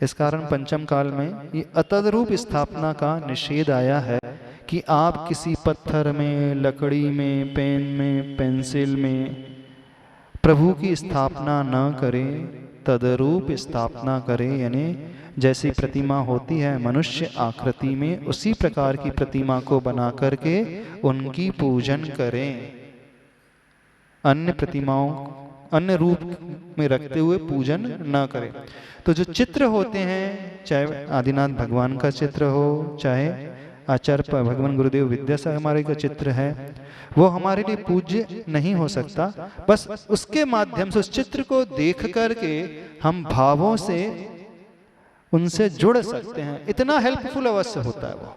इस कारण पंचम काल में ये अतद्रूप स्थापना का निषेध आया है कि आप किसी पत्थर में, लकड़ी में, पेन में, पेंसिल में प्रभु की स्थापना न करें, तदरूप स्थापना करें। यानी जैसी प्रतिमा होती है मनुष्य आकृति में, उसी प्रकार की प्रतिमा को बना करके उनकी पूजन करें। अन्य प्रतिमाओं, अन्य रूप में रखते हुए पूजन न करें। तो जो चित्र होते हैं, चाहे आदिनाथ भगवान का चित्र हो, चाहे आचार्य भगवान गुरुदेव विद्यासागर हमारे का चित्र है, वो हमारे लिए पूज्य नहीं हो सकता। बस उसके माध्यम से, उस चित्र को देख करके हम भावों से उनसे जुड़ सकते हैं, इतना हेल्पफुल अवश्य होता है वो।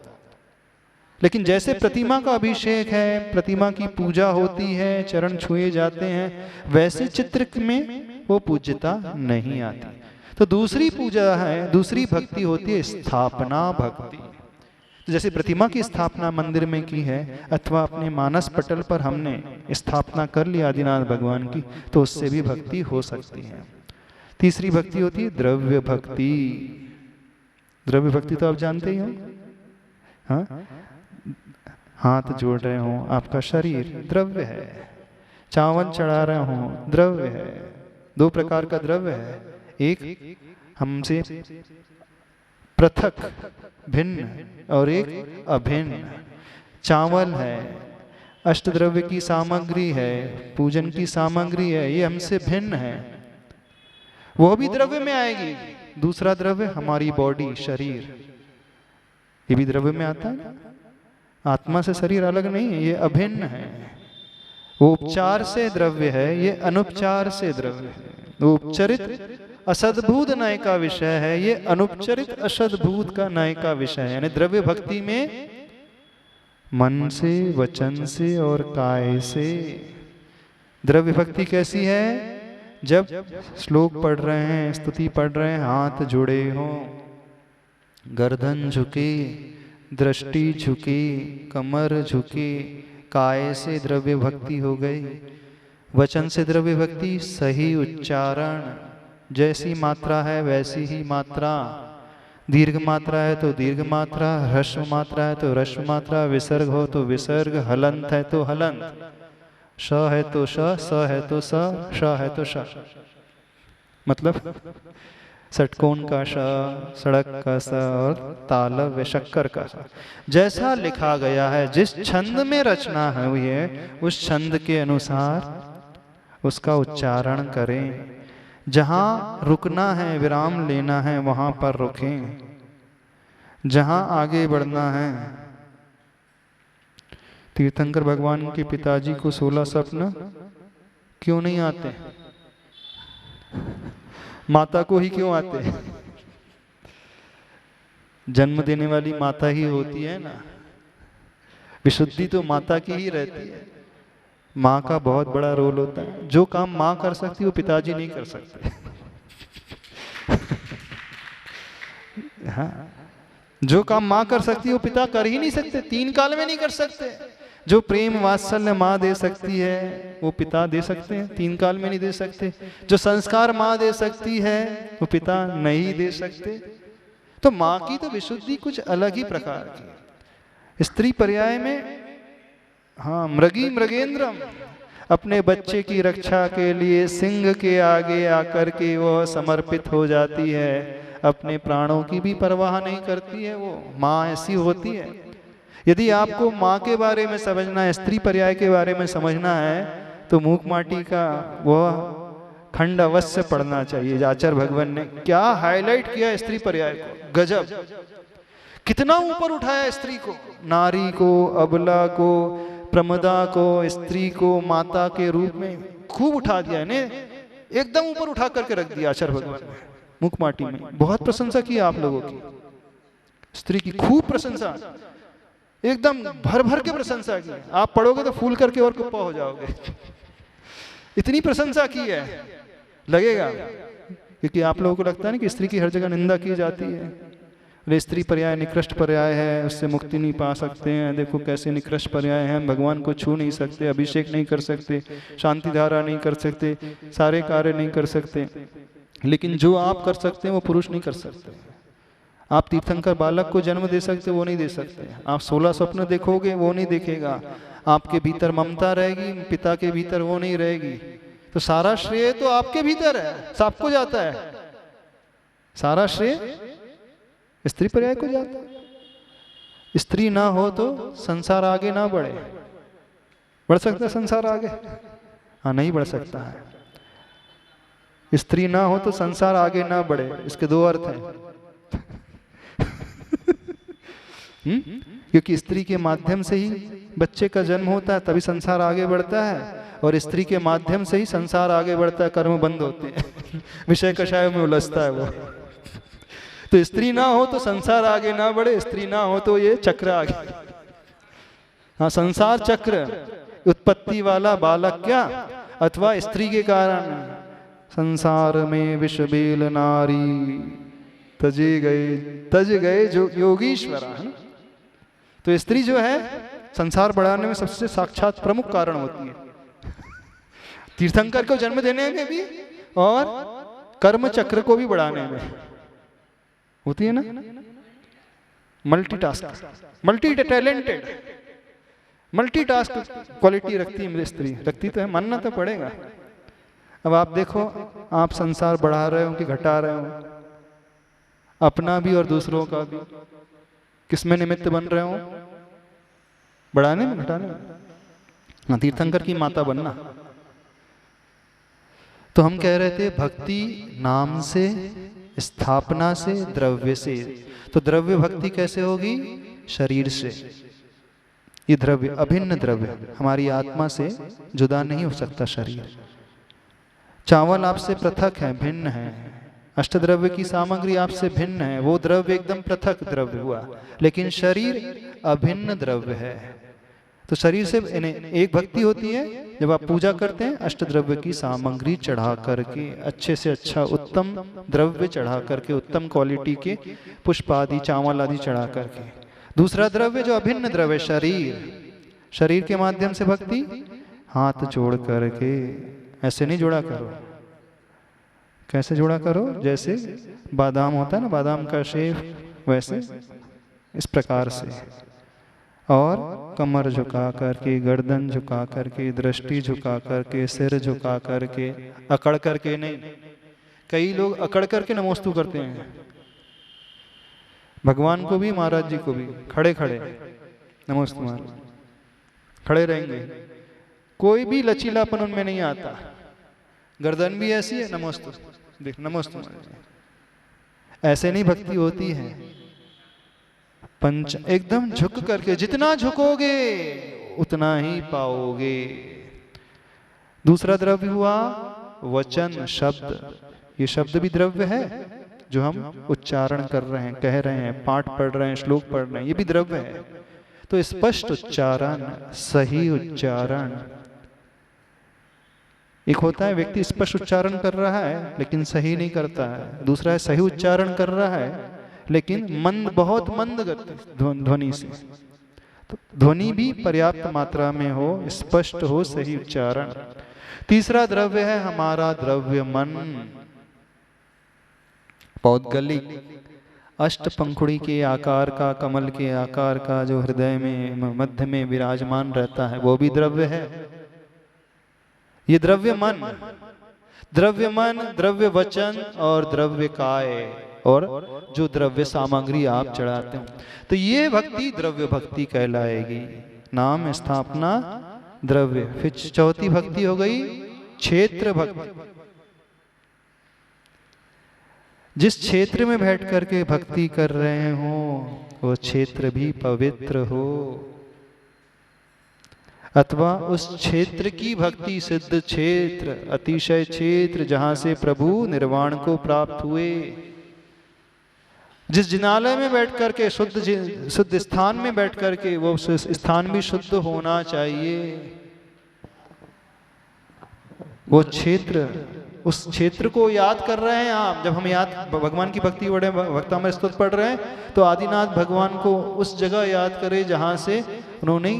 लेकिन जैसे प्रतिमा का अभिषेक है, प्रतिमा की पूजा होती है, चरण छुए जाते हैं, वैसे चित्र में वो पूज्यता नहीं आती। तो दूसरी पूजा है, दूसरी भक्ति होती है स्थापना भक्ति। जैसे प्रतिमा की स्थापना मंदिर में की है अथवा अपने मानस पटल पर हमने स्थापना कर ली आदिनाथ भगवान की, तो उससे भी भक्ति हो सकती है। तीसरी भक्ति होती है द्रव्य भक्ति। द्रव्य भक्ति तो आप जानते ही हो, हाँ, हाथ जोड़ रहे हो, आपका शरीर द्रव्य है, चावल चढ़ा रहे हो द्रव्य है। दो प्रकार का द्रव्य है, एक हमसे पृथक भिन्न और एक अभिन्न। चावल है, अष्टद्रव्य की सामग्री है, पूजन की सामग्री है, ये हमसे भिन्न है, वो भी द्रव्य में आएगी। दूसरा द्रव्य हमारी बॉडी, शरीर, ये भी द्रव्य में आता है। आत्मा से शरीर अलग नहीं है, ये अभिन्न है। वो उपचार से द्रव्य है, ये अनुपचार से द्रव्य है। वो उपचरित असद्भूत नय का विषय है, ये अनुपचरित असद्भूत का नय का विषय है। यानी द्रव्य भक्ति में मन से, वचन से और काय से। द्रव्य भक्ति कैसी है? जब श्लोक पढ़ रहे हैं, स्तुति पढ़ रहे हैं, हाथ जुड़े हों, गर्दन झुके, दृष्टि झुकी, कमर झुकी, काय से द्रव्य भक्ति हो गई। वचन से द्रव्य भक्ति सही उच्चारण, जैसी मात्रा है वैसी ही मात्रा, दीर्घ मात्रा है तो दीर्घ मात्रा, ह्रस्व मात्रा है तो ह्रस्व मात्रा, विसर्ग हो तो विसर्ग, हलंत है तो हलंत, श है तो श, स है तो स, श है तो श। मतलब षटकोण का श, सड़क का स और तालव्य शक्कर का स। जैसा लिखा गया है, जिस छंद में रचना है हुई है, उस छंद के अनुसार उसका उच्चारण करें। जहाँ रुकना है, विराम लेना है, वहाँ पर रुकें। जहाँ आगे बढ़ना है। तीर्थंकर भगवान के पिताजी को 16 स्वप्न क्यों नहीं आते? माता को ही क्यों आते? जन्म देने वाली माता ही होती है ना, विशुद्धि तो माता की ही रहती है। माँ का बहुत बड़ा रोल होता है। जो काम माँ कर सकती है वो पिताजी नहीं कर सकते। हाँ, जो काम माँ कर सकती है वो पिता कर ही नहीं सकते, 3 काल में नहीं कर सकते। जो प्रेम वात्सल्य माँ दे सकती है वो पिता दे सकते हैं, 3 काल में नहीं दे सकते। जो संस्कार माँ दे सकती है वो पिता नहीं दे सकते। तो माँ की तो विशुद्धि कुछ अलग ही प्रकार की। स्त्री पर्याय में हाँ, मृगी मृगेंद्रम, अपने बच्चे की रक्षा के लिए सिंह के आगे आकर के वो समर्पित हो जाती है, अपने प्राणों की भी परवाह नहीं करती है। वो माँ ऐसी होती है। यदि आपको माँ के बारे में समझना है, स्त्री पर्याय के बारे में समझना है, तो मूक माटी का वह खंड अवश्य पढ़ना चाहिए। आचार्य भगवान ने क्या हाईलाइट किया स्त्री पर्याय को, गजब! कितना ऊपर उठाया स्त्री को, नारी को, अबला को, प्रमदा को, स्त्री को माता के रूप में खूब उठा दिया ने, एकदम ऊपर उठा करके रख दिया आचार्य भगवान ने मुख माटी में। बहुत प्रशंसा की आप लोगों की, स्त्री की खूब प्रशंसा, एकदम भर भर के प्रशंसा की। आप पढ़ोगे तो फूल करके और कुप्पा हो जाओगे। इतनी प्रशंसा की है, लगेगा, क्योंकि आप लोगों को लगता है ना कि स्त्री की हर जगह निंदा की जाती है। स्त्री पर्याय निकृष्ट पर्याय है, उससे मुक्ति नहीं पा सकते हैं। देखो कैसे निकृष्ट पर्याय हैं, भगवान को छू नहीं सकते, अभिषेक नहीं कर सकते, शांति धारा नहीं कर सकते, सारे कार्य नहीं कर सकते। लेकिन जो आप कर सकते हैं वो पुरुष नहीं कर सकते। आप तीर्थंकर बालक को जन्म दे सकते, वो नहीं दे सकते। आप 16 स्वप्न देखोगे, वो नहीं देखेगा। आपके भीतर ममता रहेगी, पिता के भीतर वो नहीं रहेगी। तो सारा श्रेय तो आपके भीतर है, सबको जाता है। सारा श्रेय स्त्री पर्याय को जाता है। स्त्री ना हो तो संसार आगे ना बढ़े। बढ़ सकता है संसार आगे? हाँ, नहीं बढ़ सकता है। स्त्री ना हो तो संसार आगे ना बढ़े, इसके दो अर्थ हैं। क्योंकि स्त्री के माध्यम से ही बच्चे का जन्म होता है, तभी संसार आगे बढ़ता है। और स्त्री के माध्यम से ही संसार आगे बढ़ता है, कर्म बंद होते हैं। विषय कषाय में उलझता है वो। तो स्त्री ना हो तो संसार आगे ना बढ़े, स्त्री ना हो तो ये चक्र आगे। हाँ, संसार चक्र, उत्पत्ति वाला बालक क्या अथवा स्त्री के कारण। संसार में विष बेल नारी तज गए जो योगीश्वर है। तो स्त्री जो है संसार बढ़ाने में सबसे साक्षात प्रमुख कारण होती है। तीर्थंकर को जन्म देने में भी और कर्म चक्र को भी बढ़ाने में होती है ना। Multitask, multi talented, multitask quality रखती है मेरी स्त्री। रखती तो है, मानना तो पड़ेगा। अब आप देखो, आप संसार बढ़ा रहे हो कि घटा रहे हो, अपना भी और दूसरों का भी। किसमें निमित्त बन रहे हो? बढ़ाने में, घटाने में। तीर्थंकर की माता बनना। तो हम कह रहे थे भक्ति नाम से, स्थापना से, द्रव्य से। तो द्रव्य भक्ति कैसे होगी? शरीर से। ये द्रव्य अभिन्न द्रव्य, हमारी आत्मा से जुदा नहीं हो सकता शरीर। चावल आपसे पृथक है, भिन्न है। अष्टद्रव्य की सामग्री आपसे भिन्न है, वो द्रव्य एकदम पृथक द्रव्य हुआ। लेकिन शरीर अभिन्न द्रव्य है। तो शरीर से एक भक्ति होती है जब आप पूजा करते हैं, अष्टद्रव्य की सामग्री चढ़ा करके, अच्छे से अच्छा उत्तम द्रव्य चढ़ा करके, उत्तम क्वालिटी के पुष्प आदि, चावल आदि चढ़ा करके। दूसरा द्रव्य जो अभिन्न द्रव्य, शरीर। शरीर के माध्यम से भक्ति, हाथ जोड़ करके। ऐसे नहीं जोड़ा करो। कैसे जोड़ा करो? जैसे बादाम होता है ना, बादाम का शेप, वैसे इस प्रकार से। और कमर झुका करके, गर्दन झुका करके, दृष्टि झुका करके, सिर झुका करके, अकड़ करके नहीं। कई लोग अकड़ करके नमोस्तु करते हैं। भगवान को भी, महाराज जी को भी खड़े खड़े नमोस्तु महाराज, खड़े रहेंगे। कोई भी लचीलापन उनमें नहीं आता। गर्दन भी ऐसी है, नमोस्तु, देख नमोस्तु महाराज। ऐसे नहीं भक्ति होती है। पंच एकदम झुक करके, जितना झुकोगे उतना ही पाओगे। दूसरा द्रव्य हुआ वचन, शब्द। ये शब्द भी द्रव्य है जो हम उच्चारण कर रहे हैं, कह रहे हैं, पाठ पढ़ रहे हैं, श्लोक पढ़ रहे हैं, ये भी द्रव्य है। तो स्पष्ट उच्चारण, सही उच्चारण। एक होता है व्यक्ति स्पष्ट उच्चारण कर रहा है लेकिन सही नहीं करता है। दूसरा है सही उच्चारण कर रहा है लेकिन मंद, बहुत मंद गति ध्वनि से। तो ध्वनि भी पर्याप्त मात्रा में हो, स्पष्ट हो, सही उच्चारण। तीसरा द्रव्य है हमारा द्रव्य मन, पौद्गलिक, अष्टपंखुड़ी के आकार का, कमल के आकार का, जो हृदय में मध्य में विराजमान रहता है, वो भी द्रव्य है। ये द्रव्य मन, द्रव्य मन, द्रव्य वचन और द्रव्य काय, और जो द्रव्य सामग्री आप चढ़ाते हो। तो ये भक्ति द्रव्य भक्ति कहलाएगी। नाम, स्थापना, द्रव्य। फिर चौथी भक्ति हो गई क्षेत्र भक्ति। जिस क्षेत्र में बैठ करके भक्ति कर रहे हो वो क्षेत्र भी पवित्र हो, अथवा उस क्षेत्र की भक्ति सिद्ध क्षेत्र, अतिशय क्षेत्र, जहां से प्रभु निर्वाण को प्राप्त हुए। जिस जिनालय में बैठ करके, शुद्ध स्थान में बैठ करके, वो स्थान भी शुद्ध होना चाहिए। वो क्षेत्र, उस क्षेत्र को याद कर रहे हैं आप। जब हम याद भगवान की भक्ति बड़े भक्तामृत स्तोत्र पढ़ रहे हैं तो आदिनाथ भगवान को उस जगह याद करें जहां से उन्होंने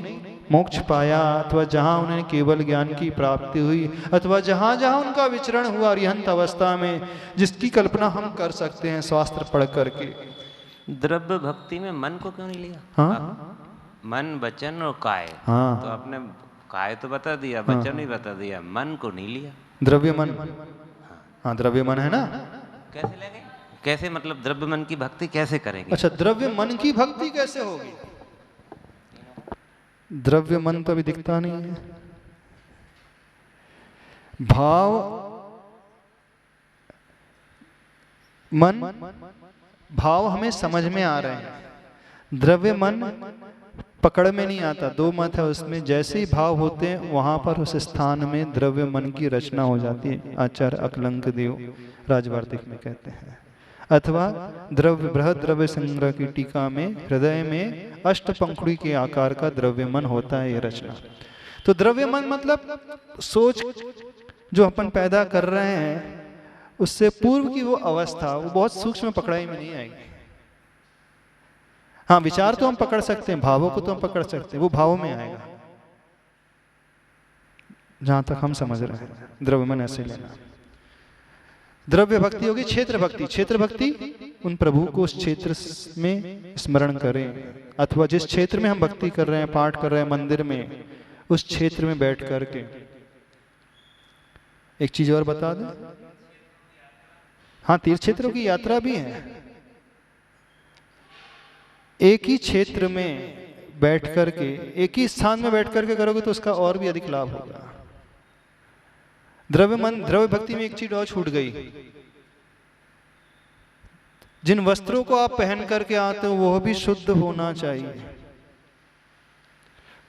मोक्ष पाया, अथवा जहाँ उन्हें केवल ज्ञान की प्राप्ति हुई, अथवा जहाँ जहाँ उनका विचरण हुआ अरिहंत अवस्था में, जिसकी कल्पना हम कर सकते हैं शास्त्र पढ़ करके। द्रव्य भक्ति में मन को क्यों नहीं लिया? हाँ, मन, वचन और काय। हाँ, तो आपने काय तो बता दिया, वचन भी बता दिया, मन को नहीं लिया। द्रव्य मन, हाँ द्रव्य मन है ना। कैसे लेंगे? कैसे मतलब द्रव्य मन की भक्ति कैसे करेंगे? अच्छा, द्रव्य मन की भक्ति कैसे होगी? द्रव्य मन तो अभी दिखता नहीं है। भाव मन, भाव हमें समझ में आ रहे हैं, द्रव्य मन पकड़ में नहीं आता। दो मत है उसमें, जैसे ही भाव होते हैं वहां पर उस स्थान में द्रव्य मन की रचना हो जाती है। आचार्य अकलंक देव राजवार्तिक में कहते हैं। अथवा द्रव्य बृहद द्रव्य संग्रह की टीका में हृदय में अष्ट पंखुड़ी के आकार का द्रव्य मन होता है, ये रचना। तो द्रव्य मन मतलब सोच जो अपन पैदा कर रहे हैं उससे पूर्व की वो अवस्था, वो बहुत सूक्ष्म पकड़ाई में नहीं आएगी। हाँ, विचार तो हम पकड़ सकते हैं, भावों को तो हम पकड़ सकते हैं, वो भावों में आएगा जहां तक हम समझ रहे हैं। द्रव्य मन ऐसे लेना। द्रव्य भक्ति होगी क्षेत्र भक्ति। क्षेत्र भक्ति उन प्रभु को उस क्षेत्र में स्मरण करें, अथवा जिस क्षेत्र में हम भक्ति कर रहे हैं, पाठ कर रहे हैं मंदिर में, उस क्षेत्र में बैठ करके। एक चीज और बता दें, हाँ तीर्थ क्षेत्रों की यात्रा भी है। एक ही क्षेत्र में बैठ करके, एक ही स्थान में बैठ करके करोगे तो उसका और भी अधिक लाभ होगा। द्रव्य मन, द्रव्य भक्ति में एक चीज और छूट गई। जिन वस्त्रों को आप पहन करके आते हो वह भी शुद्ध होना चाहिए,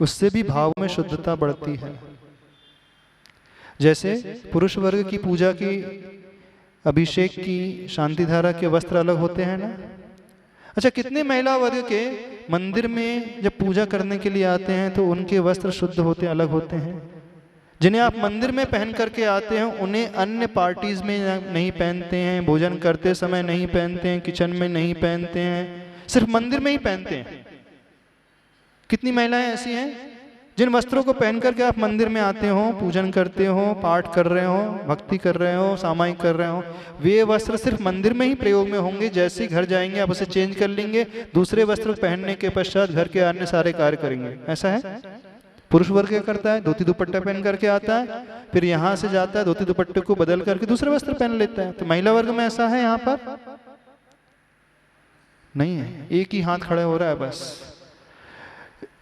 उससे भी भाव में शुद्धता बढ़ती है। जैसे पुरुष वर्ग की पूजा की, अभिषेक की, शांति धारा के वस्त्र अलग होते हैं ना। अच्छा, कितने महिला वर्ग के मंदिर में जब पूजा करने के लिए आते हैं तो उनके वस्त्र शुद्ध होते अलग होते हैं। जिन्हें आप मंदिर में पहन करके आते हैं उन्हें अन्य पार्टीज में नहीं पहनते हैं, भोजन करते समय नहीं पहनते हैं, किचन में नहीं पहनते हैं, सिर्फ मंदिर में ही पहनते हैं। कितनी महिलाएं ऐसी हैं जिन वस्त्रों को पहन करके आप मंदिर में आते हो, पूजन करते हो, पाठ कर रहे हो, भक्ति कर रहे हो, सामायिक कर रहे हो, वे वस्त्र सिर्फ मंदिर में ही प्रयोग में होंगे। जैसे ही घर जाएंगे आप उसे चेंज कर लेंगे, दूसरे वस्त्र पहनने के पश्चात घर के अन्य सारे कार्य करेंगे। ऐसा है। पुरुष वर्ग क्या करता है, धोती दुपट्टा पहन करके आता है, फिर यहाँ से जाता है, धोती दुपट्टे को बदल करके दूसरे वस्त्र पहन लेता है। तो महिला वर्ग में ऐसा है? यहाँ पर नहीं है, एक ही हाथ खड़ा हो रहा है बस।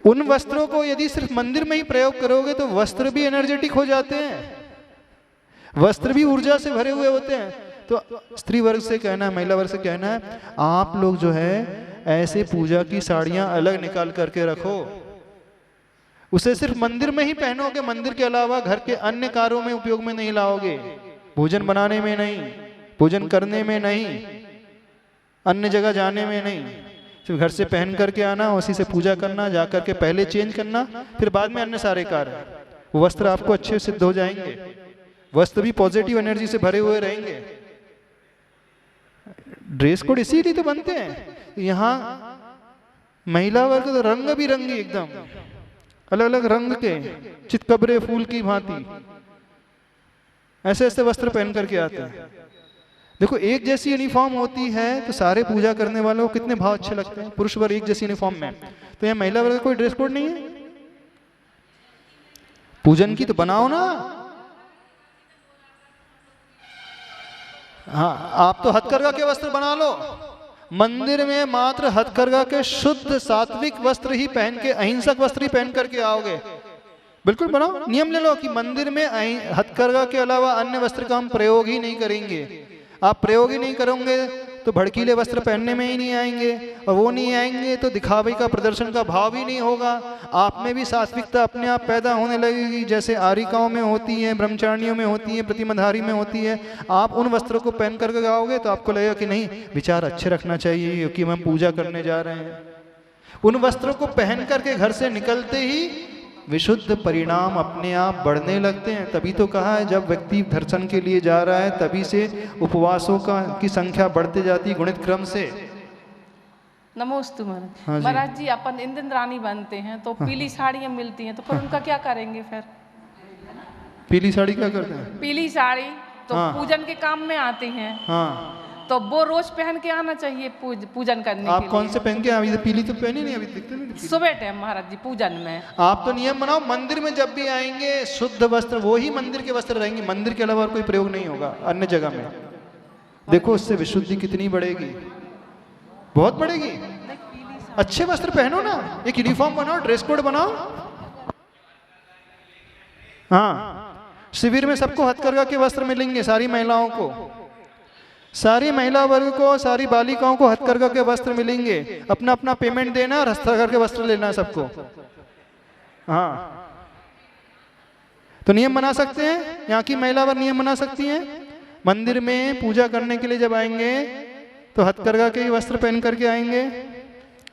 उन वस्त्रों को यदि सिर्फ मंदिर में ही प्रयोग करोगे तो वस्त्र भी एनर्जेटिक हो जाते हैं, वस्त्र भी ऊर्जा से भरे हुए होते हैं। तो स्त्री वर्ग से कहना है, महिला वर्ग से कहना है, आप लोग जो है ऐसे पूजा की साड़ियां अलग निकाल करके रखो, उसे सिर्फ मंदिर में ही पहनोगे, मंदिर के अलावा घर के अन्य कार्यों में उपयोग में नहीं लाओगे। भोजन बनाने में नहीं, भोजन करने में नहीं, अन्य जगह जाने में नहीं, सिर्फ घर से पहन करके आना, उसी से पूजा करना, जाकर के पहले चेंज करना, फिर बाद में अन्य सारे कार्य। वो वस्त्र आपको अच्छे सिद्ध हो जाएंगे, वस्त्र भी पॉजिटिव एनर्जी से भरे हुए रहेंगे। ड्रेस कोड इसीलिए तो बनते हैं। यहाँ महिला वर्ग तो रंग बिरंगी एकदम अलग अलग रंग के चितकबरे फूल की भांति ऐसे ऐसे वस्त्र पहन करके आते हैं। देखो, एक जैसी यूनिफॉर्म होती है तो सारे पूजा करने वालों को कितने भाव अच्छे लगते हैं। पुरुष वर्ग एक जैसी यूनिफॉर्म में, तो यहाँ महिला वर्ग कोई ड्रेस कोड नहीं है। पूजन की तो बनाओ ना। हाँ, आप तो हथकरघा के वस्त्र बना लो। मंदिर में मात्र हथकरघा के शुद्ध सात्विक वस्त्र ही पहन के, अहिंसक वस्त्र ही पहन करके आओगे। बिल्कुल बनाओ, नियम ले लो कि मंदिर में हथकरघा के अलावा अन्य वस्त्र का हम प्रयोग ही नहीं करेंगे। आप प्रयोग ही नहीं करोगे तो भड़कीले वस्त्र पहनने में ही नहीं आएंगे, और वो नहीं आएंगे तो दिखावे का, प्रदर्शन का भाव ही नहीं होगा। आप में भी सात्विकता अपने आप पैदा होने लगेगी, जैसे आरिकाओं में होती है, ब्रह्मचारियों में होती है, प्रतिमधारी में होती है। आप उन वस्त्रों को पहन करके आओगे तो आपको लगेगा कि नहीं, विचार अच्छे रखना चाहिए क्योंकि हम पूजा करने जा रहे हैं। उन वस्त्रों को पहन करके घर से निकलते ही विशुद्ध परिणाम अपने आप बढ़ने लगते हैं। तभी तो कहा है, जब व्यक्ति दर्शन के लिए जा रहा है तभी से उपवासों की संख्या बढ़ते जाती है गुणित क्रम से। नमोस्तु हाँ महाराज। जी। महाराज जी अपन इंद्राणी बनते हैं तो पीली साड़ियाँ मिलती हैं, तो फिर उनका क्या करेंगे फिर? पीली साड़ी क्या करते हैं? पीली साड़ी तो हाँ। पूजन के काम में आती हैं, हाँ, तो वो रोज पहन के आना चाहिए पूजन करने आप के कौन लिए। से पहन के अभी तो पीली तो पहनी नहीं, अभी दिखते नहीं पीली। सुबह टाइम महाराज जी पूजन में। आप तो नियम बनाओ, मंदिर में जब भी आएंगे शुद्ध वस्त्र, वो ही मंदिर के वस्त्र रहेंगे, मंदिर के अलावा और कोई प्रयोग नहीं होगा अन्य जगह में। देखो उससे विशुद्धि कितनी बढ़ेगी, बहुत बढ़ेगी। अच्छे वस्त्र पहनो ना, एक यूनिफॉर्म बनाओ, ड्रेस कोड बनाओ। हाँ, शिविर में सबको हथकरघा के वस्त्र मिलेंगे, सारी महिलाओं को, सारी महिला वर्ग को, सारी बालिकाओं को हथकरघा के वस्त्र मिलेंगे। अपना अपना पेमेंट देना और हथकरघा के वस्त्र लेना है सबको। हाँ, तो नियम बना सकते हैं, यहाँ की महिला वर्ग नियम बना सकती हैं। मंदिर में पूजा करने के लिए जब आएंगे तो हथकरघा के वस्त्र पहन करके आएंगे।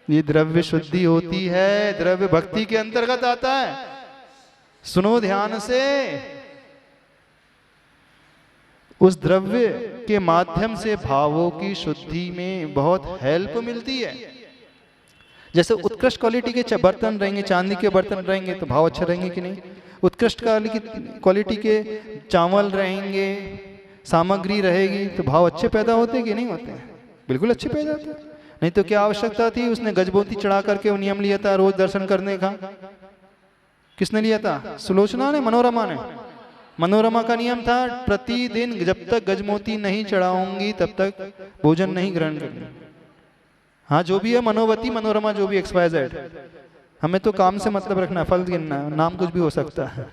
ये द्रव्य शुद्धि होती है, द्रव्य भक्ति के अंतर्गत आता है। सुनो ध्यान से, उस द्रव्य के माध्यम से भावों की शुद्धि में बहुत हेल्प मिलती है। जैसे उत्कृष्ट क्वालिटी के बर्तन रहेंगे, चांदी के बर्तन रहेंगे तो भाव अच्छे रहेंगे कि नहीं? उत्कृष्ट क्वालिटी के चावल रहेंगे, सामग्री रहेगी तो भाव अच्छे पैदा होते कि नहीं होते? बिल्कुल अच्छे पैदा होते। नहीं तो क्या आवश्यकता थी उसने गजबोती चढ़ा करके वो नियम लिया था रोज दर्शन करने का? किसने लिया था? सुलोचना ने, मनोरमा ने। मनोरमा का नियम था प्रतिदिन जब तक गजमोती नहीं चढ़ाऊंगी तब तक भोजन नहीं ग्रहण करूंगी। हाँ, जो भी है, मनोवती, मनोरमा, जो भी XYZ, हमें तो काम से मतलब रखना, फल गिनना, नाम कुछ भी हो सकता है।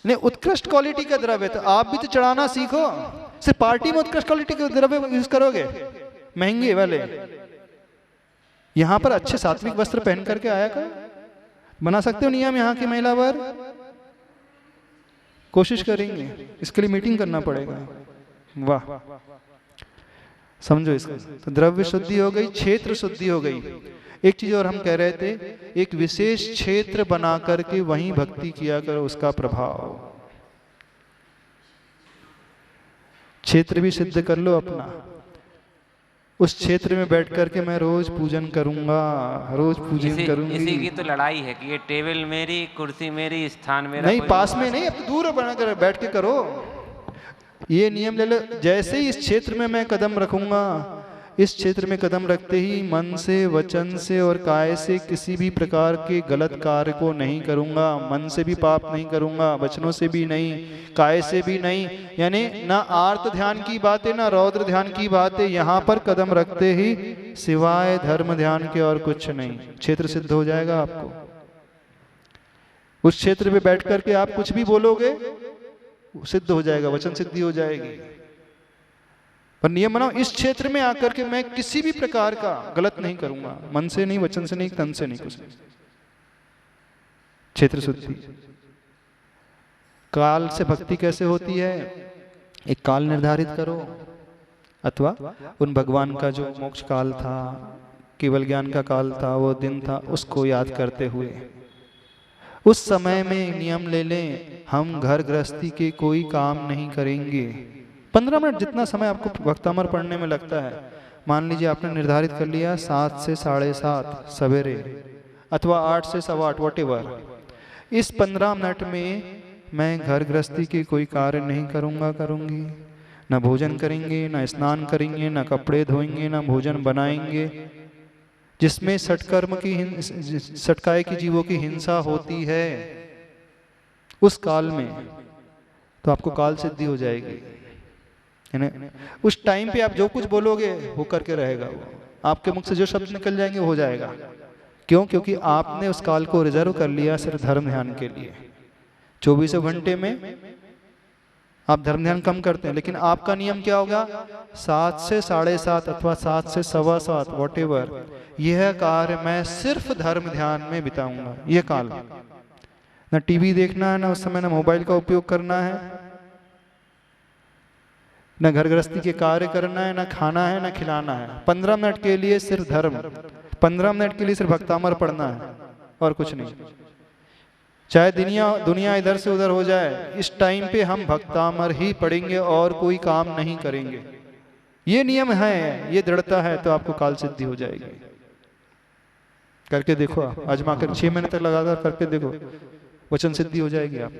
नहीं, उत्कृष्ट क्वालिटी का द्रव्य तो आप भी तो चढ़ाना सीखो। सिर्फ पार्टी में उत्कृष्ट क्वालिटी के द्रव्य यूज करोगे, महंगे वाले। यहाँ पर अच्छे सात्विक वस्त्र पहन करके आया कर, बना सकते हो नियम यहाँ की महिला वर्ग? कोशिश करेंगे, इसके लिए मीटिंग करना पड़ेगा। वाह, समझो इसको। तो द्रव्य शुद्धि हो गई, क्षेत्र शुद्धि हो गई। एक चीज और हम कह रहे थे, एक विशेष क्षेत्र बना करके वहीं भक्ति किया करो, उसका प्रभाव। क्षेत्र भी सिद्ध कर लो अपना। उस क्षेत्र में बैठ करके मैं रोज पूजन करूंगा, रोज पूजन करूंगी। इसी की तो लड़ाई है कि ये टेबल मेरी, कुर्सी मेरी, स्थान मेरा। नहीं, पास में नहीं, अब तो दूर बना कर बैठ के करो। ये नियम ले लो, जैसे ही इस क्षेत्र में मैं कदम रखूंगा, इस क्षेत्र में कदम रखते ही मन से, वचन से और काय से किसी भी प्रकार के गलत कार्य को नहीं करूंगा। मन से भी पाप नहीं करूंगा, वचनों से भी नहीं, काय से भी नहीं। यानी ना आर्त ध्यान की बातें, ना रौद्र ध्यान की बातें। यहाँ पर कदम रखते ही सिवाय धर्म ध्यान के और कुछ नहीं। क्षेत्र सिद्ध हो जाएगा आपको। उस क्षेत्र में बैठ करके आप कुछ भी बोलोगे सिद्ध हो जाएगा, वचन सिद्धि हो जाएगी। पर नियम बनाओ, इस क्षेत्र में आकर के मैं किसी भी प्रकार का गलत नहीं करूंगा, मन से नहीं, वचन से नहीं, तन से नहीं, कुछ नहीं। क्षेत्र शुद्धि। काल से भक्ति कैसे होती है? एक काल निर्धारित करो, अथवा उन भगवान का जो मोक्ष काल था, केवल ज्ञान का काल था, वो दिन था, उसको याद करते हुए उस समय में नियम ले लें, हम घर गृहस्थी के कोई काम नहीं करेंगे। 15 मिनट जितना समय आपको भक्तामर पढ़ने में लगता है, मान लीजिए आपने निर्धारित कर लिया 7 से 7:30 सवेरे, अथवा 8 से 8:15, वॉटेवर। इस 15 मिनट में मैं घर गृहस्थी के कोई कार्य नहीं करूंगी। ना भोजन करेंगे, ना स्नान करेंगे, ना कपड़े धोएंगे, ना भोजन बनाएंगे। जिसमें षटकर्म की षटकाय की जीवों की हिंसा होती है उस काल में, तो आपको काल सिद्धि हो जाएगी। है ना? उस टाइम पे आप जो कुछ बोलोगे वो करके रहेगा, वो आपके मुख से जो शब्द निकल जाएंगे वो हो जाएगा। क्यों? क्योंकि आपने उस काल को रिजर्व कर लिया सिर्फ धर्म ध्यान के लिए। 24 घंटे में आप धर्म ध्यान कम करते हैं, लेकिन आपका नियम क्या होगा? 7 से 7:30 अथवा 7 से 7:15, वॉटेवर, यह कार्य मैं सिर्फ धर्म ध्यान में बिताऊंगा। यह काल, ना टीवी देखना है, ना उस समय ना मोबाइल का उपयोग करना है, ना घर गृहस्थी के कार्य करना है, ना खाना है, ना खिलाना है। 15 मिनट के लिए सिर्फ धर्म, 15 मिनट के लिए सिर्फ भक्तामर पढ़ना है और कुछ नहीं। चाहे दुनिया इधर से उधर हो जाए, इस टाइम पे हम भक्तामर ही पढ़ेंगे और कोई काम नहीं करेंगे। ये नियम है, ये दृढ़ता है, तो आपको काल सिद्धि हो जाएगी। करके देखो, आप आजमा कर 6 महीने तक लगातार करके देखो, वचन सिद्धि हो जाएगी आप।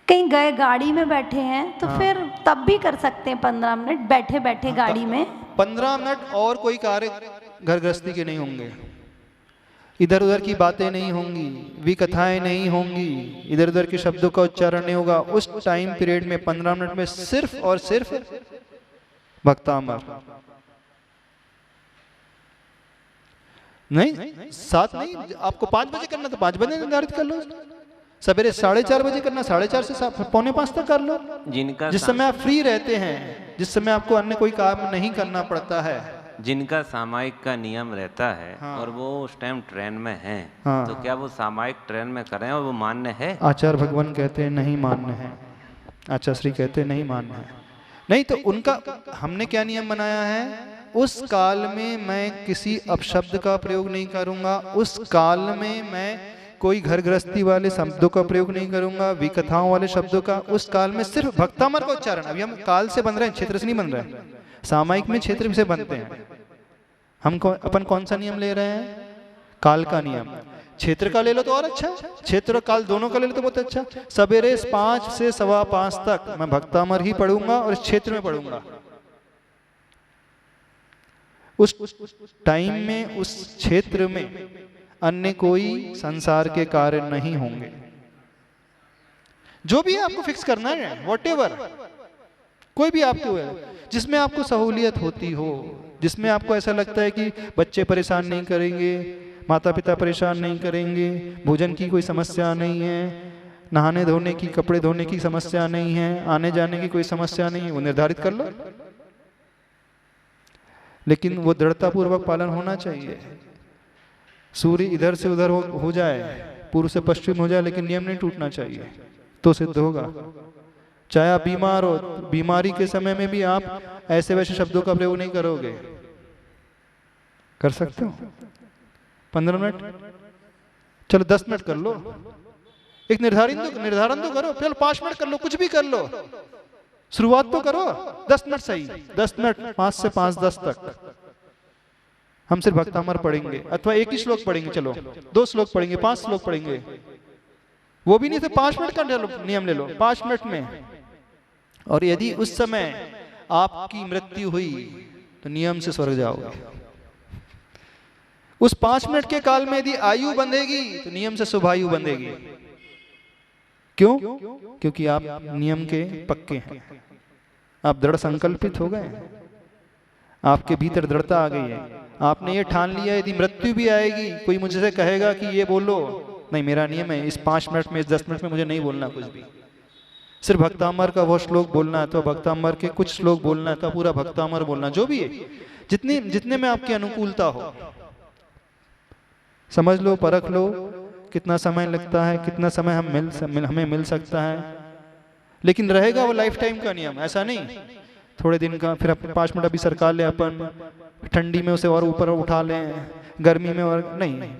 कहीं गए गाड़ी में बैठे हैं तो फिर तब भी कर सकते हैं 15 मिनट बैठे बैठे गाड़ी में। 15 मिनट और कोई कार्य घर गृहस्थी के नहीं होंगे, इधर उधर की बातें नहीं होंगी, विकथाएं नहीं होंगी, इधर उधर के शब्दों का उच्चारण नहीं होगा। उस टाइम पीरियड में 15 मिनट में सिर्फ और सिर्फ भक्तामर। नहीं 7 नहीं, आपको 5 बजे करना तो 5 बजे निर्धारित कर लो, सवेरे 4:30 बजे करना 4:30 से 4:45 तक कर लो, जिनका जिस समय आप फ्री रहते हैं, जिस समय आपको अन्य कोई काम नहीं करना पड़ता है। जिनका सामायिक का नियम रहता है और वो उस टाइम ट्रेन में हैं, तो क्या वो सामायिक ट्रेन में करें और वो मान्य है? आचार्य भगवान कहते हैं नहीं मान्य है, आचार्य श्री कहते हैं नहीं मान्य है। नहीं तो उनका हमने क्या नियम बनाया है, उस काल में मैं किसी अपशब्द का प्रयोग नहीं करूंगा, उस काल में मैं कोई घर गृहस्थी वाले शब्दों का प्रयोग नहीं करूंगा, विकथाओं वाले शब्दों का। उस काल में सिर्फ भक्तामर का उच्चारण। अभी हम काल से बन रहे हैं, क्षेत्र से नहीं बन रहे हैं। सामायिक में क्षेत्र से बनते हैं। हम अपन कौन सा नियम ले रहे हैं? काल का नियम। क्षेत्र का ले लो तो और अच्छा, क्षेत्र और काल दोनों का ले लो तो बहुत अच्छा। सवेरे 5 से 5:15 तक मैं भक्तामर ही पढ़ूंगा और इस क्षेत्र में पढ़ूंगा। उस टाइम में उस क्षेत्र में अन्य कोई संसार के कार्य नहीं होंगे। जो भी आपको फिक्स करना है, व्हाटएवर, कोई भी आपको है जिसमें आपको सहूलियत होती हो, जिसमें आपको ऐसा लगता है कि बच्चे परेशान नहीं करेंगे, माता पिता परेशान नहीं करेंगे, भोजन की कोई समस्या नहीं है, नहाने धोने की, कपड़े धोने की समस्या नहीं है, आने जाने की कोई समस्या नहीं है, वो निर्धारित कर लो। लेकिन वो दृढ़ता पूर्वक पालन होना चाहिए। सूर्य इधर से उधर हो जाए, पूर्व से पश्चिम हो जाए, लेकिन नियम नहीं टूटना चाहिए, तो सिद्ध होगा। चाहे आप बीमार हो, बीमारी के समय में भी आप ऐसे वैसे शब्दों का प्रयोग नहीं करोगे। कर सकते हो 15 मिनट, चलो 10 मिनट कर लो, एक निर्धारण तो करो, चलो 5 मिनट कर लो, कुछ भी कर लो, शुरुआत तो करो। 10 मिनट सही, 10 मिनट 5 से 5:10 तक हम सिर्फ भक्तामर पढ़ेंगे, अथवा एक ही श्लोक पढ़ेंगे, चलो 2 श्लोक पढ़ेंगे, 5 श्लोक पढ़ेंगे, वो भी नहीं तो 5 मिनट का नियम ले लो, 5 मिनट में। और यदि उस समय आपकी मृत्यु हुई तो नियम से स्वर्ग जाओगे। उस 5 मिनट के काल में यदि आयु बंधेगी तो नियम से शुभायु बंधेगी। क्यों? क्योंकि आप नियम के पक्के हैं, आप दृढ़ संकल्पित हो गए, आपके भीतर दृढ़ता आ गई है। आपने ये ठान लिया यदि मृत्यु भी आएगी, कोई मुझसे कहेगा कि ये बोलो, नहीं, मेरा नियम है इस 5 मिनट में, इस 10 मिनट में मुझे नहीं बोलना कुछ भी, सिर्फ भक्तामर का वो श्लोक बोलना है तो भक्तामर के कुछ श्लोक बोलना है तो पूरा भक्तामर बोलना, जो भी है, जितने में आपकी अनुकूलता हो। समझ लो, परख लो कितना समय लगता है, कितना समय हमें मिल सकता है, लेकिन रहेगा वो लाइफ टाइम का नियम, ऐसा नहीं थोड़े दिन का, फिर अपन 5 मिनट अभी सरकार ले, अपन ठंडी में उसे और ऊपर उठा लें, गर्मी में और नहीं,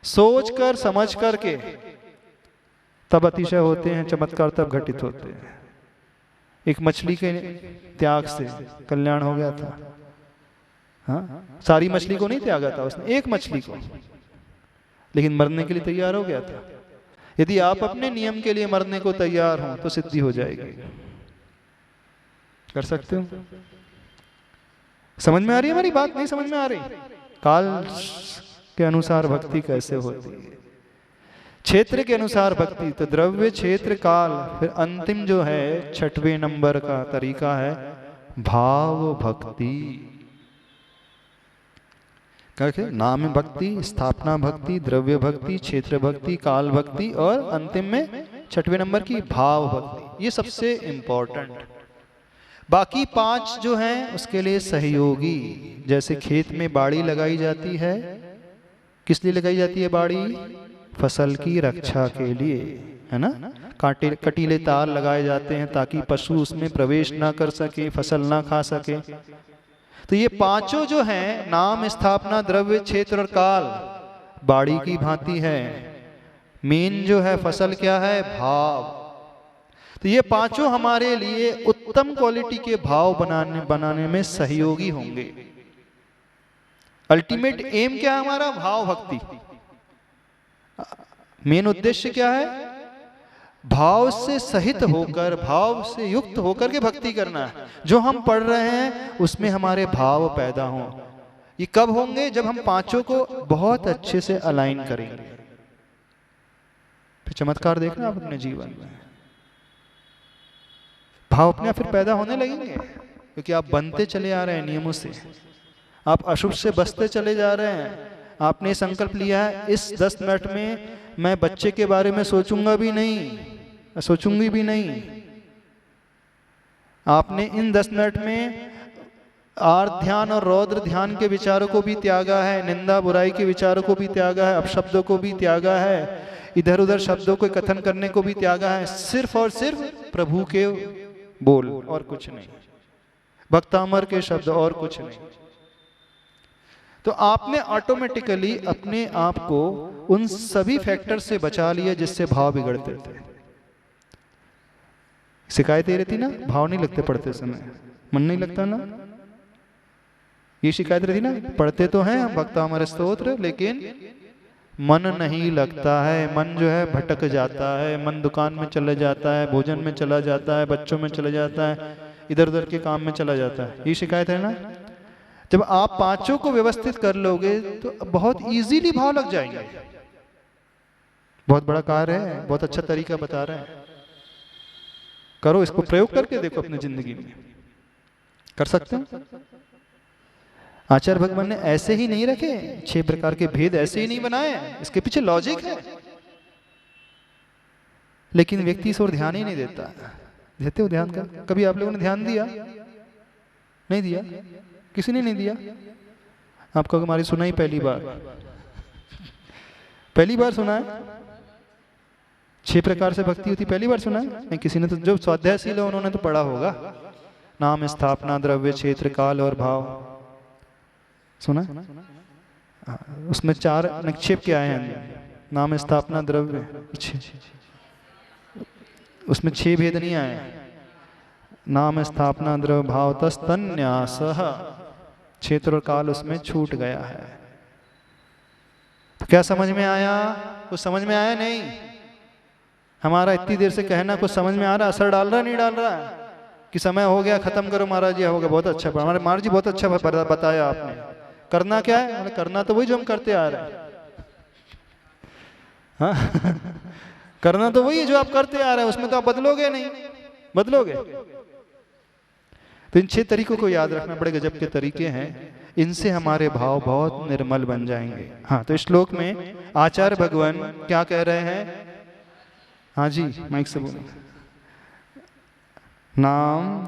सोच कर समझ कर के तब अतिशय होते हैं, चमत्कार तब घटित होते हैं। एक मछली के त्याग से कल्याण हो गया था। हाँ, सारी मछली को नहीं त्यागा था उसने, एक मछली को, लेकिन मरने के लिए तैयार हो गया था। यदि आप अपने नियम के लिए मरने को तैयार हो तो सिद्धि हो जाएगी। कर सकते हो? समझ में आ रही है हमारी बात? नहीं समझ में आ रही? काल के अनुसार भक्ति कैसे होती है, क्षेत्र के अनुसार भक्ति, तो द्रव्य, क्षेत्र, काल, फिर अंतिम जो है 6वें नंबर का तरीका है भाव भक्ति। क्या? नाम भक्ति, स्थापना भक्ति, द्रव्य भक्ति, क्षेत्र भक्ति, काल भक्ति, और अंतिम में 6वें नंबर की भाव भक्ति। ये सबसे इंपॉर्टेंट। बाकी 5 जो हैं उसके लिए सहयोगी। जैसे खेत में बाड़ी लगाई जाती है, किस लिए लगाई जाती है बाड़ी? फसल की रक्षा के लिए, है ना। कटीले तार लगाए जाते हैं ताकि पशु उसमें प्रवेश ना कर सके, फसल ना खा सके। तो ये 5 जो हैं, नाम, स्थापना, द्रव्य, क्षेत्र और काल, बाड़ी की भांति है। मेन जो है फसल क्या है? भाव। तो ये पांचों हमारे लिए उत्तम क्वालिटी के भाव बनाने में सहयोगी होंगे। अल्टीमेट एम क्या है हमारा? भाव भक्ति। मेन उद्देश्य क्या है? भाव से सहित होकर, भाव से युक्त होकर के भक्ति करना है। जो हम पढ़ रहे हैं उसमें हमारे भाव पैदा हों। ये कब होंगे? जब हम पांचों को बहुत अच्छे से अलाइन करेंगे। फिर चमत्कार देखना आप अपने जीवन में, भाव अपने आप फिर पैदा होने लगेंगे, क्योंकि आप बनते चले आ रहे हैं नियमों से, आप अशुभ से बचते चले जा रहे हैं। आपने संकल्प लिया है इस 10 मिनट में मैं बच्चे के बारे में सोचूंगा भी नहीं, सोचूंगी भी नहीं। आपने इन 10 मिनट में आर्त ध्यान और रौद्र ध्यान के विचारों को भी त्यागा है, निंदा बुराई के विचारों को भी त्यागा है, अपशब्दों को भी त्यागा है, इधर उधर शब्दों को कथन करने को भी त्यागा है। सिर्फ और सिर्फ प्रभु के बोल और कुछ नहीं, भक्तामर के शब्द और कुछ नहीं। तो आपने ऑटोमेटिकली अपने आप को उन सभी फैक्टर से बचा लिया जिससे भाव बिगड़ते थे। शिकायत ये रहती ना, भाव नहीं लगते पढ़ते समय, मन नहीं लगता ना, ये शिकायत रहती ना। पढ़ते तो हैं हम भक्तामर स्तोत्र, लेकिन मन नहीं लगता है। मन जो है भटक जाता है, मन दुकान में चला जाता है, भोजन में चला जाता है, बच्चों में चला जाता है, इधर उधर के काम में चला जाता है। ये शिकायत है ना। जब आप पांचों को व्यवस्थित कर लोगे तो बहुत इजीली भाव लग जाएंगे। बहुत बड़ा कार्य है, बहुत अच्छा तरीका बता रहे हैं, करो, इसको प्रयोग करके देखो अपनी जिंदगी में, कर सकते हैं। आचार्य भगवान ने ऐसे ही नहीं रखे 6 प्रकार के भेद, ऐसे ही नहीं बनाए, इसके पीछे लॉजिक है। लेकिन व्यक्ति इस ओर ध्यान ही नहीं देता। देते हो ध्यान का? कभी आप लोगों ने ध्यान दिया? नहीं दिया, किसी ने नहीं दिया। आपको हमारी सुना ही पहली बार सुना है। 6 प्रकार से भक्ति होती पहली बार सुना है? नहीं, किसी ने तो, जो स्वाध्यायशील है उन्होंने तो पढ़ा होगा। नाम, स्थापना, द्रव्य, क्षेत्र, काल और भाव सुना? उसमें 4 निक्षेप क्या है? नाम, स्थापना, द्रव्य, उसमें 6 भेद नहीं आए। नाम, स्थापना, द्रव्य, भाव, तस्तन्यासः, क्षेत्र और काल उसमें छूट गया है। तो क्या समझ में आया? कुछ समझ में आया? नहीं। हमारा इतनी देर से कहना कुछ समझ में आ रहा? असर डाल रहा नहीं डाल रहा कि समय हो गया, खत्म करो महाराज जी, हो गया, बहुत अच्छा। हमारे महाराज जी बहुत अच्छा बताया आपने। करना क्या है? करना तो वही जो हम करते आ रहे हैं। हाँ करना तो वही जो आप करते आ रहे हैं, उसमें तो आप बदलोगे नहीं, बदलोगे। तो इन 6 तरीकों को याद रखना, बड़े गजब के तरीके हैं। इनसे हमारे भाव बहुत निर्मल बन जाएंगे। हाँ, तो इस श्लोक में आचार्य भगवान क्या कह रहे हैं? हाँ जी, माइक से बोलो। नाम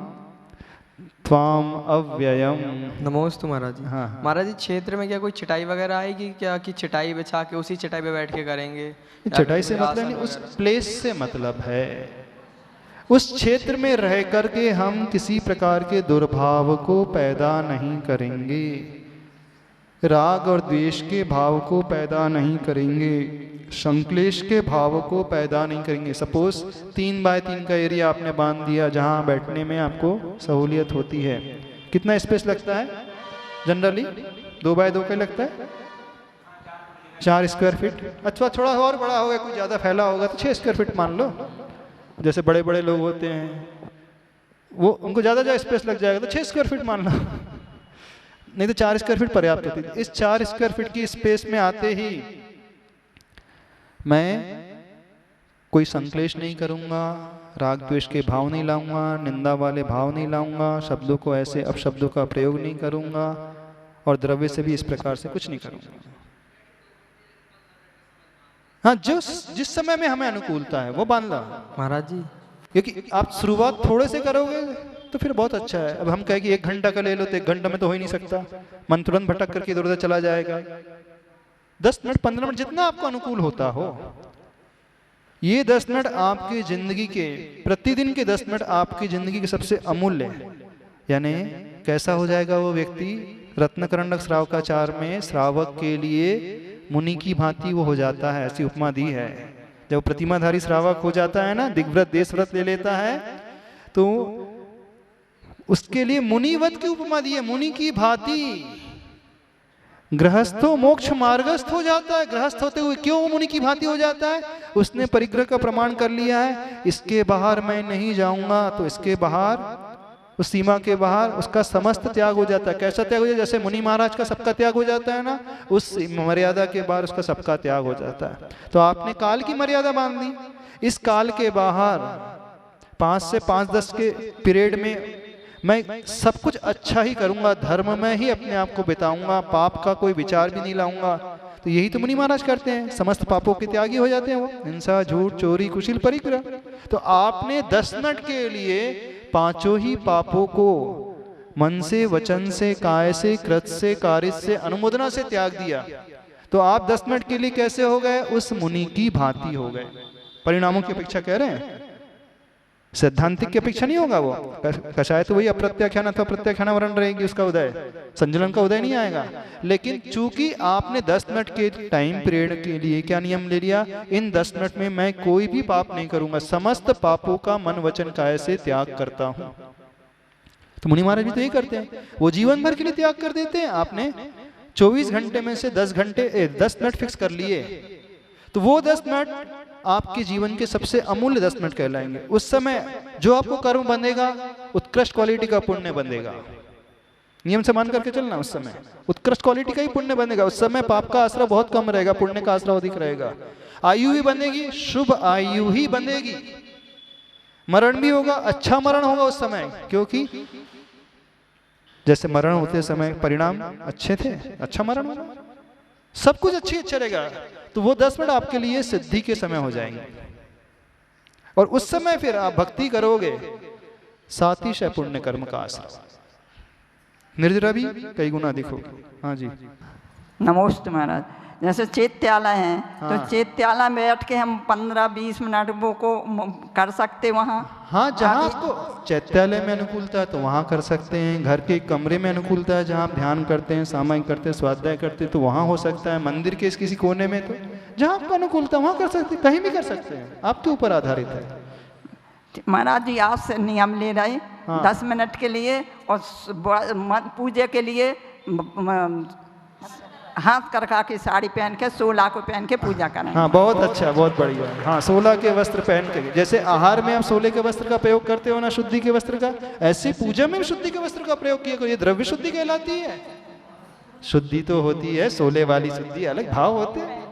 त्वाम अव्ययम नमोस्तु महाराज जी। हाँ। महाराज जी, क्षेत्र में क्या कोई चटाई वगैरह आएगी क्या, कि चटाई बिछा के उसी चटाई पे बैठ के करेंगे? चटाई से मतलब नहीं, उस प्लेस से मतलब है उस क्षेत्र में रह करके हम किसी प्रकार के दुर्भाव को पैदा नहीं करेंगे, राग और द्वेष के भाव को पैदा नहीं करेंगे, संक्लेश के भाव को पैदा नहीं करेंगे। सपोज 3 बाय 3 का एरिया आपने बांध दिया जहां बैठने में आपको सहूलियत होती है। कितना स्पेस लगता है जनरली? 2 बाय 2 का लगता है, 4 स्क्वायर फीट, अथवा थोड़ा और बड़ा होगा, कोई ज़्यादा फैला होगा तो 6 स्क्वायर फीट मान लो। जैसे बड़े बड़े लोग होते हैं वो, उनको ज़्यादा स्पेस लग जाएगा तो 6 स्क्वायर फीट मान लो, नहीं तो 4 स्क्वायर फीट पर्याप्त होती है। इस 4 स्क्वायर फीट की स्पेस में आते ही मैं कोई संक्लेश नहीं करूंगा, राग द्वेष के भाव नहीं लाऊंगा, निंदा वाले भाव नहीं लाऊंगा, शब्दों को ऐसे अपशब्दों का प्रयोग नहीं करूंगा, और द्रव्य से भी इस प्रकार से कुछ नहीं करूंगा। हाँ, जिस समय में हमें अनुकूलता है वो बांध ला महाराज जी। क्योंकि आप शुरुआत थोड़े से करोगे तो फिर बहुत अच्छा है। अब हम कहें कि 1 घंटा का ले लो तो 1 घंटा में तो हो ही नहीं सकता, मन तुरंत भटक करके इधर उधर चला जाएगा। 10 मिनट 15 मिनट जितना आपको अनुकूल होता हो, ये 10 मिनट आपकी जिंदगी के, प्रतिदिन के 10 मिनट आपकी जिंदगी के सबसे अमूल्य है। यानी कैसा हो जाएगा वो व्यक्ति? रत्नकरंडक श्रावकाचार में श्रावक के लिए मुनि की भांति वो हो जाता है, ऐसी उपमा दी है। जब प्रतिमाधारी श्रावक हो जाता है ना, दिग्व्रत देशव्रत ले लेता है, तो उसके लिए मुनिवत की उपमा दी है, मुनि की भांति। गृहस्थो मोक्ष मार्गस्थ हो जाता है। गृहस्थ होते हुए क्यों मुनि की भांति हो जाता है? उसने परिग्रह का प्रमाण कर लिया है, इसके बाहर मैं नहीं जाऊंगा, तो इसके बाहर, उस सीमा के बाहर उसका समस्त त्याग हो जाता है। कैसा त्याग हो जाता है? जैसे मुनि महाराज का सबका त्याग हो जाता है ना, उस मर्यादा के बाहर उसका सबका त्याग हो जाता है। तो आपने काल की मर्यादा बांध दी। इस काल के बाहर 5 से 5-10 के पीरियड में मैं सब कुछ अच्छा ही करूंगा, धर्म में ही अपने आप को बिताऊंगा, पाप का कोई विचार भी नहीं लाऊंगा। तो यही तो मुनि महाराज करते हैं, समस्त पापों के त्यागी हो जाते हैं वो। हिंसा, झूठ, चोरी, कुशील, परिग्रह। तो आपने 10 मिनट के लिए 5 ही पापों को मन से, वचन से, काय से, कृत से, कार्य से, अनुमोदना से त्याग दिया। तो आप 10 मिनट के लिए कैसे हो गए? उस मुनि की भांति हो गए। परिणामों की अपेक्षा कह रहे हैं, सैद्धांतिक की अपेक्षा नहीं होगा वो। कषाय तो वही अप्रत्याख्यान अथवा प्रत्याख्यान वर्ण रहेगी उसका उदय, संजलन का उदय नहीं आएगा। लेकिन चूंकि आपने 10 मिनट के टाइम पीरियड के लिए क्या नियम ले लिया, इन 10 मिनट में मैं कोई भी पाप नहीं करूंगा, समस्त पापों का मन वचन काय से त्याग करता हूं। तो मुनि महाराज भी तो यही करते हैं, वो जीवन भर के लिए त्याग कर देते हैं। आपने 24 घंटे में से 10 मिनट फिक्स कर लिए, तो वो 10 मिनट आपके जीवन के सबसे अमूल्य 10 मिनट कहलाएंगे। उस समय जो आपको कर्म बंधेगा, उत्कृष्ट क्वालिटी का पुण्य बंधेगा। नियम से मान करके चलना, उस समय उत्कृष्ट क्वालिटी का ही पुण्य बंधेगा। उस समय पाप का आसरा बहुत कम रहेगा, पुण्य का आसरा अधिक रहेगा। आयु भी बंधेगी, शुभ आयु ही बंधेगी। मरण भी होगा, अच्छा मरण होगा उस समय, क्योंकि जैसे मरण होते समय परिणाम अच्छे थे, अच्छा मरण होगा, सब कुछ अच्छा रहेगा। तो वो 10 मिनट आपके लिए सिद्धि के समय हो जाएंगे, और उस समय फिर आप भक्ति करोगे, साथ ही शय पुण्य कर्म का आश्रय, निर्जरा भी कई गुना अधिक होगी। हाँ जी, नमोस्तु महाराज। जैसे चैत्यालय है, हाँ। तो चैत्यालय में बैठ के हम 15-20 मिनट वो को कर सकते वहाँ। हाँ, जहाँ आपको चैत्यालय में अनुकूलता है तो वहाँ कर सकते हैं। घर के कमरे में अनुकूलता है, जहाँ आप ध्यान करते हैं, सामायिक करते हैं, स्वाध्याय करते हैं, तो वहाँ हो सकता है। मंदिर के किसी कोने में, तो जहाँ आपको अनुकूलता है वहाँ कर सकते हैं, कहीं भी कर सकते हैं, आपके ऊपर आधारित है। महाराज जी आपसे नियम ले रहे, हाँ। 10 मिनट के लिए, और पूजा के लिए हाथ करका के साड़ी पहन के 16 को पहन के पूजा करें। हाँ, बहुत अच्छा, बहुत बढ़िया। हाँ, 16 के वस्त्र पहन के, जैसे आहार में आप 16 के वस्त्र का प्रयोग करते हो ना, शुद्धि के वस्त्र का, ऐसे पूजा में भी शुद्धि के वस्त्र का प्रयोग किया करो। ये द्रव्य शुद्धि कहलाती है। शुद्धि तो होती है 16 वाली शुद्धि, अलग भाव होते हैं।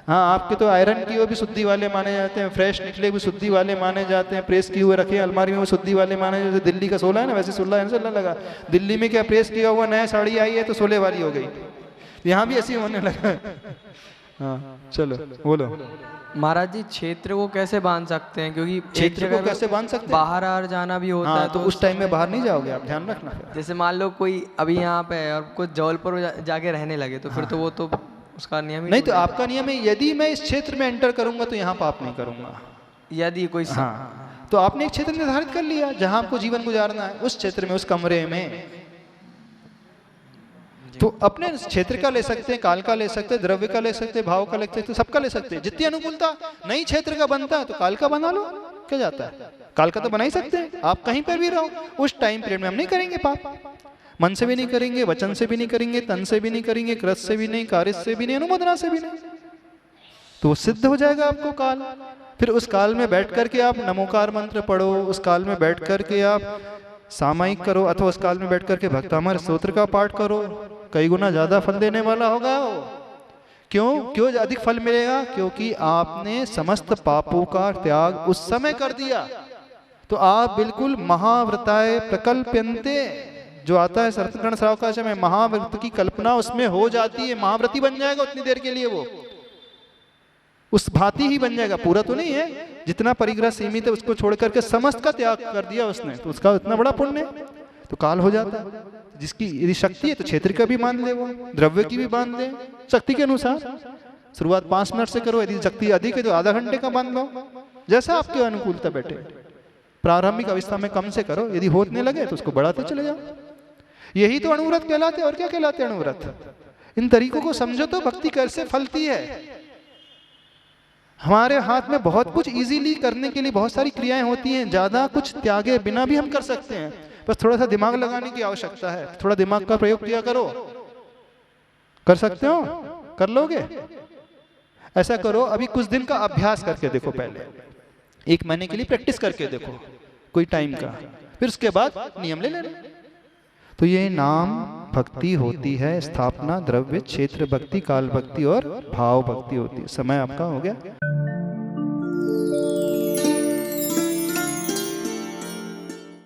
हाँ, आपके तो आयरन की हुए भी शुद्धि वाले माने जाते हैं, फ्रेश निकले भी शुद्धि वाले माने जाते हैं, प्रेस किए हुए रखे अलमारी में शुद्धि वाले माने। जैसे दिल्ली का 16 है ना, वैसे 16 लगा। दिल्ली में क्या प्रेस किया हुआ नया साड़ी आई है तो 16 वाली हो गई, यहाँ भी ऐसी होने लगा। हाँ, चलो बोलो महाराज जी। क्षेत्र को कैसे बांध सकते हैं, क्योंकि क्षेत्र को कैसे बांध सकते हैं? बाहर आ जाना भी होता है, तो उस टाइम में बाहर नहीं जाओगे आप, ध्यान रखना। जैसे मान लो कोई अभी यहाँ पे है और कुछ जबलपुर जाके रहने लगे, तो फिर तो वो तो उसका नियम ही नहीं। तो आपका नियम है, यदि मैं इस क्षेत्र में एंटर करूंगा तो यहाँ पाप नहीं करूंगा। यदि कोई हाँ, तो आपने एक क्षेत्र निर्धारित कर लिया जहां आपको जीवन गुजारना है, उस क्षेत्र में, उस कमरे में। तो अपने क्षेत्र का ले सकते हैं, काल का ले सकते हैं, द्रव्य का ले सकते हैं, भाव का ले सकते हैं, सबका ले सकते हैं। जितनी अनुकूलता नई क्षेत्र का बनता है तो काल का बना लो, क्या जाता है। काल का तो बना ही सकते हैं, आप कहीं पर भी रहो। उस टाइम पीरियड में हम नहीं करेंगे पाप, मन से भी नहीं करेंगे, वचन से भी नहीं करेंगे, तन से भी नहीं करेंगे, कृत से भी नहीं, कार्य से भी नहीं, अनुमोदना से भी नहीं। तो वो सिद्ध हो जाएगा आपको काल। फिर उस काल में बैठ करके आप नमोकार मंत्र पढ़ो, उस काल में बैठ करके आप सामायिक करो, अथवा उस काल में बैठ करके भक्तामर स्तोत्र का पाठ करो, कई गुना ज्यादा फल देने वाला होगा। क्यों अधिक फल मिलेगा? क्योंकि आपने समस्त पापों का त्याग उस समय कर दिया। तो आप बिल्कुल महाव्रताय प्रकल्प्यन्ते जो आता है सत्यनारायण श्रावकाच में, महाव्रत की कल्पना उसमें हो जाती है। महाव्रती बन जाएगा उतनी देर के लिए, वो उस भांति ही बन जाएगा। पूरा तो नहीं है, जितना परिग्रह सीमित है उसको छोड़ करके समस्त का त्याग कर दिया उसने, तो उसका इतना बड़ा पुण्य, तो काल हो जाता है। जिसकी यदि शक्ति है तो क्षेत्र का भी बांध ले, वो द्रव्य की भी बांध ले, शक्ति के अनुसार। शुरुआत 5 मिनट से करो, यदि शक्ति अधिक है तो आधा घंटे का बांध लो, जैसा आपके अनुकूलता बैठे। प्रारंभिक अवस्था में कम से करो, यदि होने लगे तो उसको बढ़ाते चले जाओ। यही तो अणुव्रत कहलाते हैं। और क्या कहलाते हैं अणुव्रत? इन तरीकों को समझो तो भक्ति कैसे फलती है। हमारे हाथ में बहुत कुछ इजीली करने के लिए बहुत सारी क्रियाएं होती हैं, ज़्यादा कुछ त्यागे बिना भी हम कर सकते हैं, बस थोड़ा सा दिमाग लगाने की आवश्यकता है। थोड़ा दिमाग का प्रयोग किया करो। कर सकते हो? कर लोगे? ऐसा करो, अभी कुछ दिन का अभ्यास करके देखो, पहले 1 महीने के लिए प्रैक्टिस करके देखो कोई टाइम का, फिर उसके बाद नियम ले लेना। तो ये नाम भक्ति होती है, स्थापना, द्रव्य, क्षेत्र भक्ति, काल भक्ति और भाव भक्ति होती है। समय आपका हो गया।